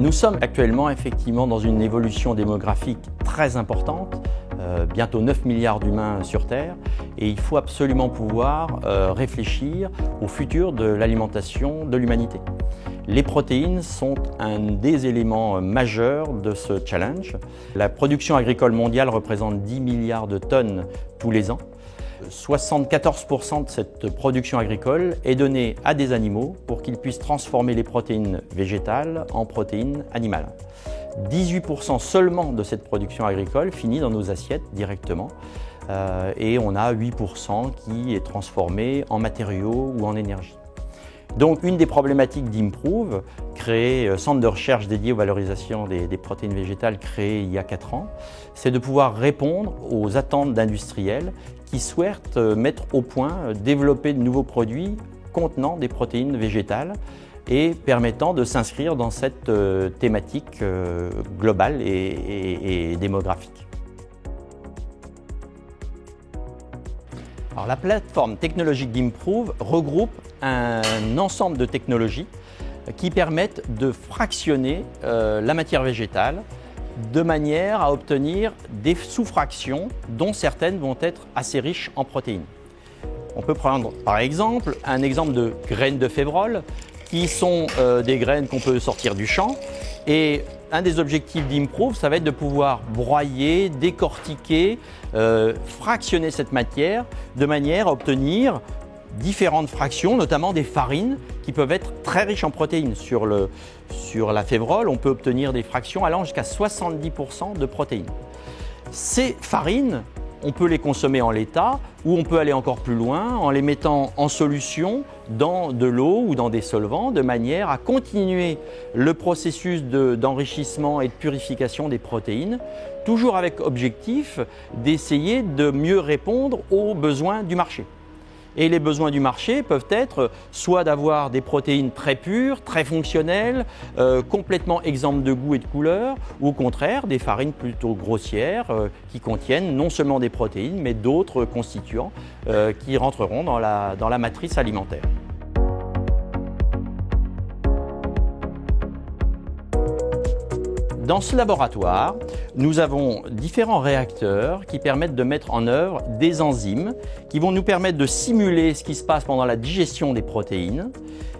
Nous sommes actuellement effectivement dans une évolution démographique très importante, bientôt 9 milliards d'humains sur Terre, et il faut absolument pouvoir réfléchir au futur de l'alimentation de l'humanité. Les protéines sont un des éléments majeurs de ce challenge. La production agricole mondiale représente 10 milliards de tonnes tous les ans. 74% de cette production agricole est donnée à des animaux pour qu'ils puissent transformer les protéines végétales en protéines animales. 18% seulement de cette production agricole finit dans nos assiettes directement et on a 8% qui est transformé en matériaux ou en énergie. Donc une des problématiques d'Improve, centre de recherche dédié aux valorisations des protéines végétales créé il y a 4 ans, c'est de pouvoir répondre aux attentes d'industriels qui souhaitent mettre au point, développer de nouveaux produits contenant des protéines végétales et permettant de s'inscrire dans cette thématique globale et démographique. Alors, la plateforme technologique d'Improve regroupe un ensemble de technologies qui permettent de fractionner la matière végétale de manière à obtenir des sous-fractions dont certaines vont être assez riches en protéines. On peut prendre par exemple un exemple de graines de févrole qui sont des graines qu'on peut sortir du champ, et un des objectifs d'Improve, ça va être de pouvoir broyer, décortiquer, fractionner cette matière de manière à obtenir différentes fractions, notamment des farines qui peuvent être très riches en protéines. Sur la févrole, on peut obtenir des fractions allant jusqu'à 70% de protéines. Ces farines, on peut les consommer en l'état ou on peut aller encore plus loin en les mettant en solution dans de l'eau ou dans des solvants de manière à continuer le processus d'enrichissement et de purification des protéines, toujours avec objectif d'essayer de mieux répondre aux besoins du marché. Et les besoins du marché peuvent être soit d'avoir des protéines très pures, très fonctionnelles, complètement exemptes de goût et de couleur, ou au contraire des farines plutôt grossières qui contiennent non seulement des protéines mais d'autres constituants qui rentreront dans la matrice alimentaire. Dans ce laboratoire, nous avons différents réacteurs qui permettent de mettre en œuvre des enzymes qui vont nous permettre de simuler ce qui se passe pendant la digestion des protéines,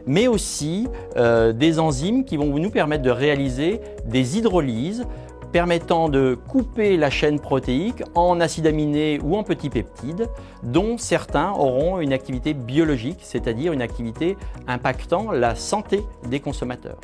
mais aussi des enzymes qui vont nous permettre de réaliser des hydrolyses permettant de couper la chaîne protéique en acides aminés ou en petits peptides, dont certains auront une activité biologique, c'est-à-dire une activité impactant la santé des consommateurs.